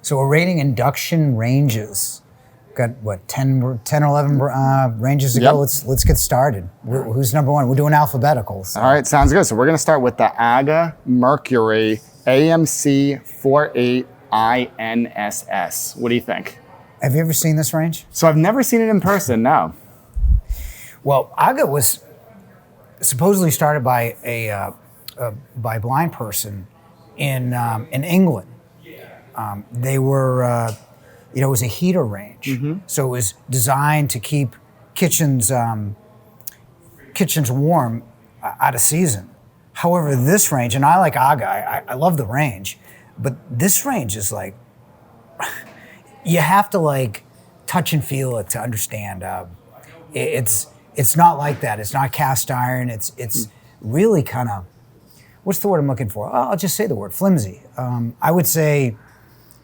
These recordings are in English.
So we're rating induction ranges. Got what, 10 or 11 ranges to go? Let's get started. Who's number one? We're doing alphabetical. So. All right, sounds good. So we're gonna start with the AGA Mercury AMC48INSS. What do you think? Have you ever seen this range? So I've never seen it in person, no. Well, AGA was supposedly started by a blind person in England. They were, it was a heater range. So it was designed to keep kitchens warm out of season. However, this range, and I like AGA, I love the range, but this range is like, you have to like touch and feel it to understand. It's not like that. It's not cast iron. It's really kind of, what's the word I'm looking for? I'll just say the word, flimsy. I would say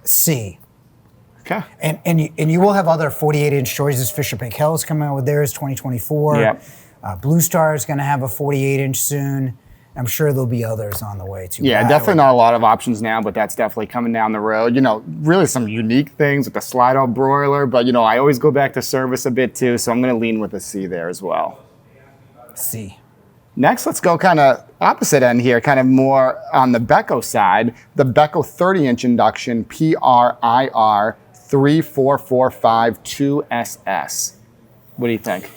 C. Okay. And you will have other 48-inch choices. Fisher Paykel is coming out with theirs, 2024. Yep. Blue Star is going to have a 48-inch soon. I'm sure there'll be others on the way too. Yeah, definitely not a lot of options now, but that's definitely coming down the road. You know, really some unique things with the slide-out broiler, but you know, I always go back to service a bit too, so I'm going to lean with a C there as well. C. Next, let's go kind of opposite end here, kind of more on the Beko side. The Beko 30-inch induction PRIR34452SS. What do you think?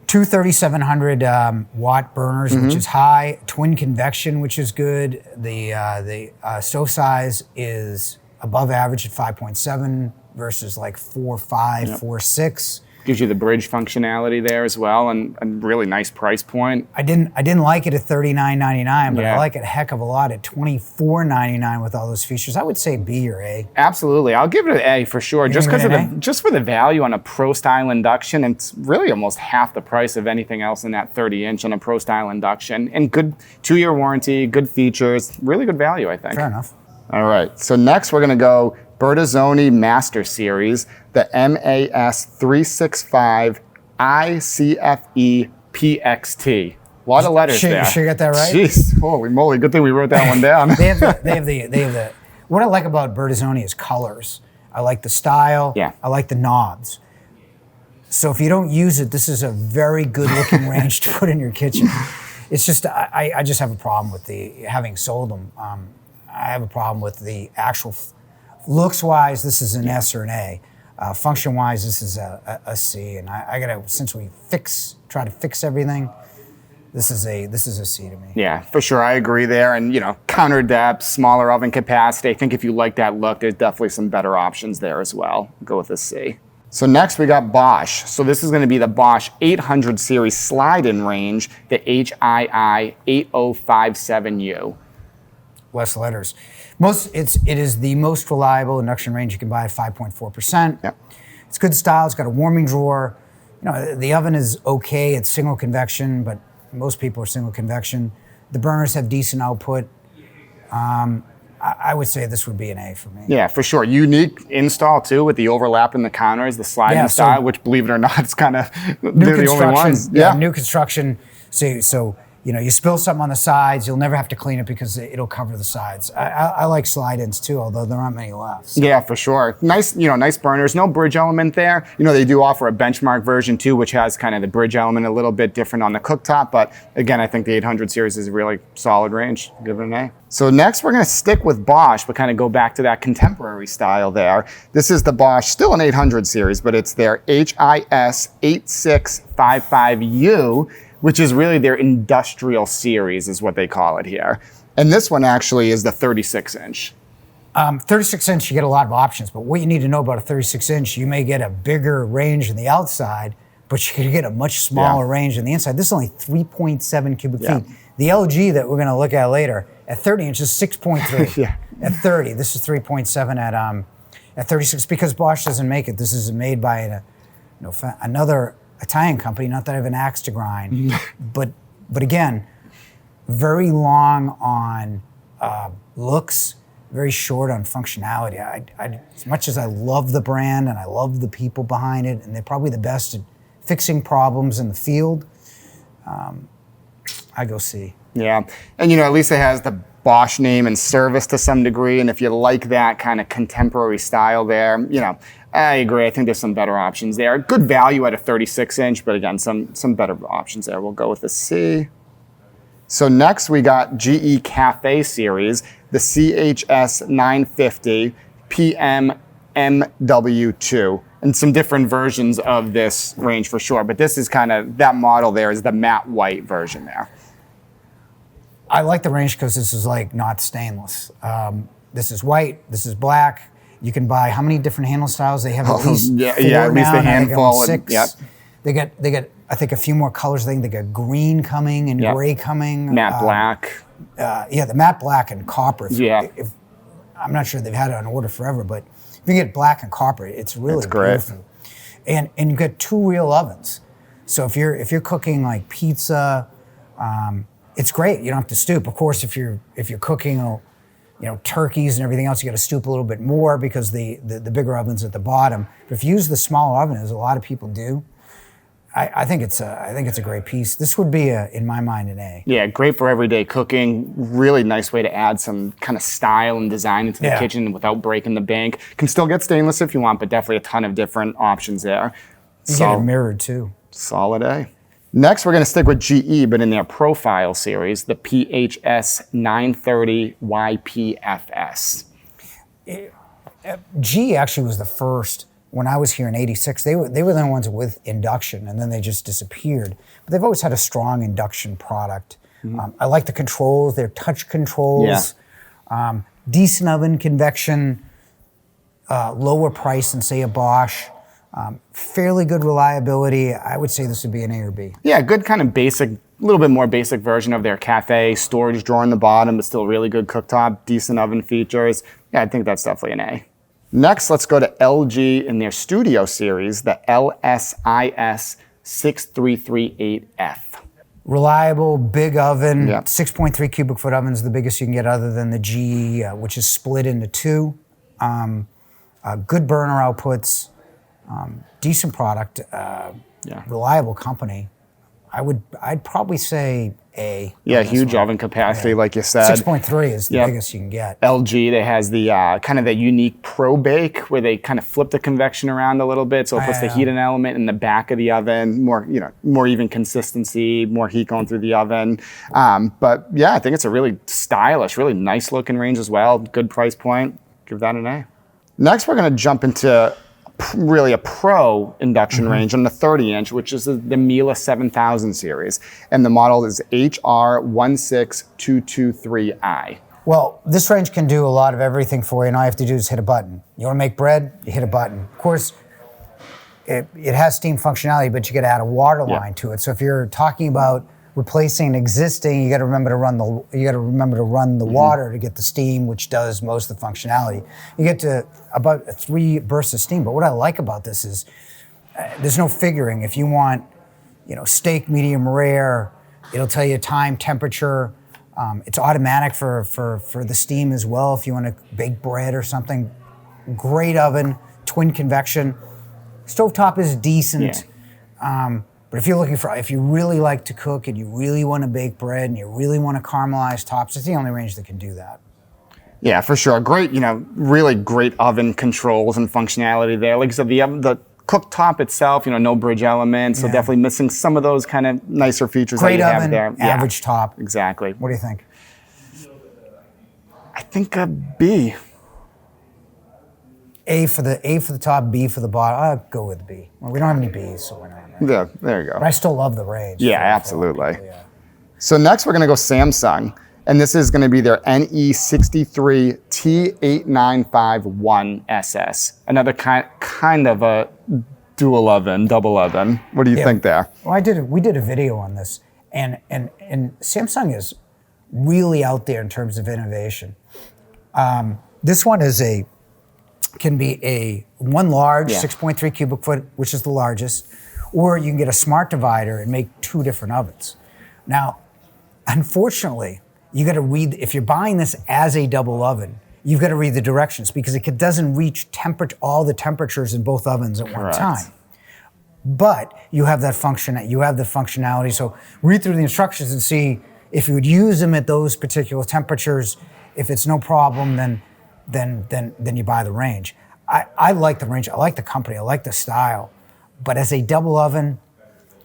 Two 3,700 watt burners, which is high. Twin convection, which is good. The stove size is above average at 5.7 versus like 4.5, 4.6. Gives you the bridge functionality there as well, and a really nice price point. I didn't like it at $39.99, but I like it a heck of a lot at $24.99 with all those features. I would say B or A. Absolutely, I'll give it an A for sure. Just because of just for the value on a pro style induction, and it's really almost half the price of anything else in that 30-inch on a pro style induction, and good 2-year warranty, good features, really good value, I think. Fair enough. All right, so next we're gonna go Bertazzoni Master Series, the MAS365ICFE-PXT. A lot of letters there. You sure you got that right? Jeez, holy moly, good thing we wrote that one down. They have the, what I like about Bertazzoni is colors. I like the style, I like the knobs. So if you don't use it, this is a very good looking range to put in your kitchen. It's just, I just have a problem with having sold them. I have a problem with the actual, looks-wise, this is an S or an A. Function-wise, this is a C. And I gotta, since we try to fix everything, this is a C to me. Yeah, for sure, I agree there. And you know, counter depth, smaller oven capacity. I think if you like that look, there's definitely some better options there as well. Go with a C. So next we got Bosch. So this is going to be the Bosch 800 series slide-in range, the HII8057U. Less letters. It is the most reliable induction range you can buy at 5.4%. Yep. It's good style. It's got a warming drawer. You know, the oven is okay. It's single convection, but most people are single convection. The burners have decent output. I would say this would be an A for me. Yeah, for sure. Unique install too, with the overlap in the counters, the sliding style, which, believe it or not, it's kind of they're the only ones. Yeah, new construction. So you know, you spill something on the sides, you'll never have to clean it because it'll cover the sides. I like slide-ins too, although there aren't many left. So. Yeah, for sure. Nice, nice burners. No bridge element there. You know, they do offer a benchmark version too, which has kind of the bridge element a little bit different on the cooktop. But again, I think the 800 series is a really solid range. Give it an A. So next, we're going to stick with Bosch, but kind of go back to that contemporary style there. This is the Bosch, still an 800 series, but it's their HIS8655U, which is really their industrial series is what they call it here. And this one actually is the 36-inch. 36-inch, you get a lot of options, but what you need to know about a 36-inch, you may get a bigger range on the outside, but you can get a much smaller range on the inside. This is only 3.7 cubic feet. The LG that we're gonna look at later, at 30 inches, 6.3. At 30, this is 3.7 at 36, because Bosch doesn't make it. This is made by another Italian company, not that I have an axe to grind, but again, very long on looks, very short on functionality. As much as I love the brand and I love the people behind it, and they're probably the best at fixing problems in the field, I go C. Yeah, and at least it has the Bosch name and service to some degree. And if you like that kind of contemporary style there, you know, I agree. I think there's some better options there. Good value at a 36-inch, but again, some better options there. We'll go with the C. So next we got GE Cafe series, the CHS950PM-MW2, and some different versions of this range for sure. But this is kind of, that model there is the matte white version there. I like the range because this is like not stainless. This is white, this is black. You can buy how many different handle styles? They have at least four at least now, a handful. Six. Yep. They get I think a few more colors. I think they got green coming and gray coming. Matte black. Yeah, the matte black and copper. I'm not sure they've had it on order forever, but if you get black and copper, it's really beautiful. And you get two real ovens. So if you're cooking like pizza, it's great. You don't have to stoop. Of course, if you're cooking, turkeys and everything else, you got to stoop a little bit more because the bigger oven's at the bottom. But if you use the smaller oven, as a lot of people do, I think it's a great piece. This would be in my mind an A. Yeah, great for everyday cooking. Really nice way to add some kind of style and design into the kitchen without breaking the bank. Can still get stainless if you want, but definitely a ton of different options there. You get it mirrored too. Solid A. Next, we're going to stick with GE, but in their Profile series, the PHS930YPFS. GE actually was the first. When I was here in '86, they were the ones with Induction, and then they just disappeared. But they've always had a strong Induction product. I like the controls, their touch controls, decent oven convection, lower price than say a Bosch, fairly good reliability. I would say this would be an A or B. Yeah, good kind of basic, a little bit more basic version of their cafe, storage drawer in the bottom, but still really good cooktop, decent oven features. Yeah, I think that's definitely an A. Next, let's go to LG in their Studio series, the LSIS6338F. Reliable, big oven, 6.3 cubic foot oven is the biggest you can get other than the GE, which is split into two. Good burner outputs, decent product, reliable company. I'd probably say A. Yeah, huge oven capacity, like you said. 6.3 is the biggest you can get. LG, that has the kind of the unique Pro Bake where they kind of flip the convection around a little bit, so it puts the heating element in the back of the oven, more even consistency, more heat going through the oven. But yeah, I think it's a really stylish, really nice looking range as well. Good price point. Give that an A. Next, we're going to jump into really a pro induction range on the 30-inch, which is the Miele 7000 series, and the model is HR16223I. Well, this range can do a lot of everything for you, and all you have to do is hit a button. You want to make bread, you hit a button. Of course, it has steam functionality, but you got to add a water line to it. So if you're talking about replacing an existing, you got to remember to run the water to get the steam, which does most of the functionality. You get to about 3 bursts of steam. But what I like about this is there's no figuring. If you want, steak medium rare, it'll tell you time, temperature. It's automatic for the steam as well. If you want to bake bread or something, great oven, twin convection. Stovetop is decent. But if you really like to cook and you really want to bake bread and you really want to caramelize tops, it's the only range that can do that. Yeah, for sure. Great, really great oven controls and functionality there. Like I said, the cooktop itself, no bridge elements, so definitely missing some of those kind of nicer features that you have there. Average top. Exactly. What do you think? I think a B. A for the top, B for the bottom. I'll go with B. Well, we don't have any Bs, so we're not. Right? Yeah, there you go. But I still love the range. Yeah, absolutely. So next we're going to go Samsung, and this is going to be their NE63T8951SS. Another kind of a double oven. What do you think there? Well, we did a video on this, and Samsung is really out there in terms of innovation. This one can be one large 6.3 cubic foot, which is the largest, or you can get a smart divider and make 2 different ovens. Now, unfortunately, you got to read, if you're buying this as a double oven, you've got to read the directions because it doesn't reach all the temperatures in both ovens at one time. But you have that function, you have the functionality, so read through the instructions and see if you would use them at those particular temperatures, if it's no problem, then you buy the range. I like the range. I like the company. I like the style. But as a double oven,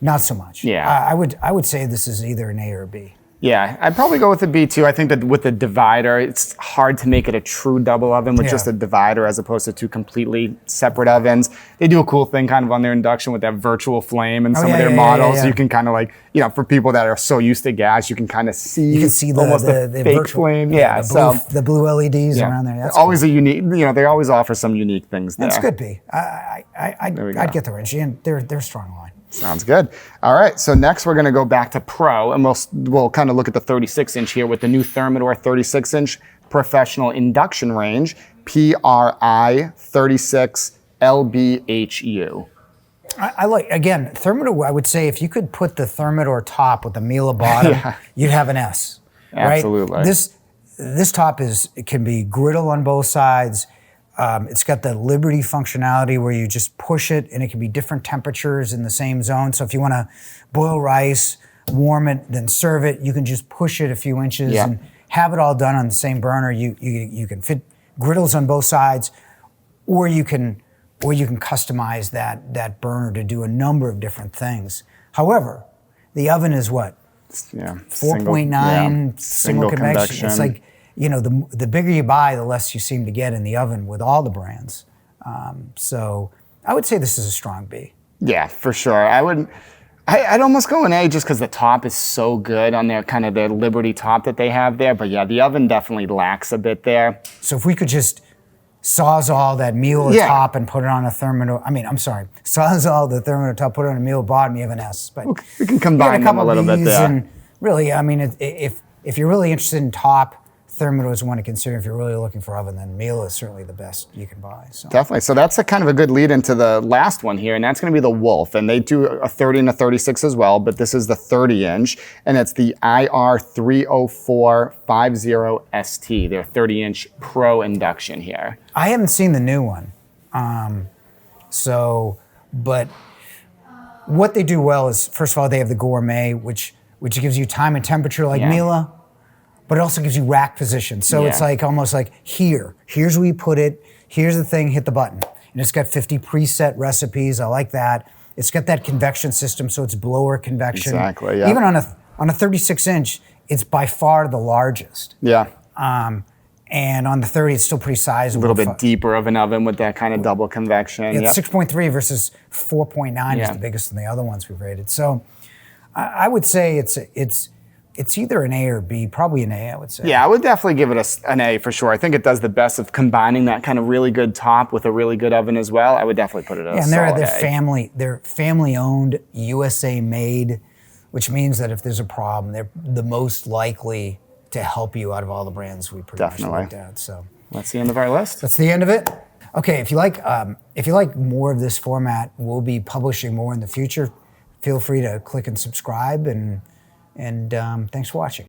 not so much. Yeah. I would say this is either an A or a B. Yeah, I'd probably go with the B too. I think that with the divider, it's hard to make it a true double oven with just a divider as opposed to two completely separate ovens. They do a cool thing kind of on their Induction with that virtual flame and some of their models. You can kind of like, you know, for people that are so used to gas, you can kind of see, almost the fake virtual flame. Yeah, the blue LEDs around there. That's always a unique, you know, they always offer some unique things there. That's good, B. I'd get the range, and they're a strong line. Sounds good. All right, so next we're going to go back to Pro, and we'll kind of look at the 36-inch here with the new Thermador 36-inch professional induction range, PRI34452SS. I like, again, Thermador, I would say if you could put the Thermador top with the Miele bottom, you'd have an S. Absolutely. Right? This top can be griddle on both sides. It's got the Liberty functionality where you just push it and it can be different temperatures in the same zone. So if you want to boil rice, warm it, then serve it, you can just push it a few inches and have it all done on the same burner. You can fit griddles on both sides, or you can customize that burner to do a number of different things. However, the oven is what? 4.9 single convection. It's like, you know, the bigger you buy, the less you seem to get in the oven with all the brands. So I would say this is a strong B. Yeah, for sure. I'd almost go an A just because the top is so good on their kind of their Liberty top that they have there. But yeah, the oven definitely lacks a bit there. So if we could just Sawzall that Miele top and put it on a Thermador, Sawzall the Thermador top, put it on a Miele bottom, you have an S. But we can combine them a little bit there. And really, I mean, if you're really interested in top, Thermador is one to consider. If you're really looking for oven, then Miele is certainly the best you can buy. So. Definitely. So that's kind of a good lead into the last one here, and that's going to be the Wolf. And they do a 30 and a 36 as well, but this is the 30-inch, and it's the IR34450ST, their 30-inch Pro Induction here. I haven't seen the new one. But what they do well is, first of all, they have the Gourmet, which gives you time and temperature like Miele. But it also gives you rack position. So it's like almost like here's where you put it, here's the thing, hit the button. And it's got 50 preset recipes, I like that. It's got that convection system, so it's blower convection. Exactly, yeah. Even on a 36-inch, it's by far the largest. Yeah. And on the 30, it's still pretty sizable. A little bit deeper of an oven with that kind of double convection. It's 6.3 versus 4.9 is the biggest than the other ones we've rated. So I would say it's either an A or B, probably an A, I would say. Yeah, I would definitely give it an A for sure. I think it does the best of combining that kind of really good top with a really good oven as well. I would definitely put it as a solid A. They're family-owned, USA-made, which means that if there's a problem, they're the most likely to help you out of all the brands we pretty much looked at. So that's the end of our list. That's the end of it. Okay, if you like more of this format, we'll be publishing more in the future. Feel free to click and subscribe, and thanks for watching.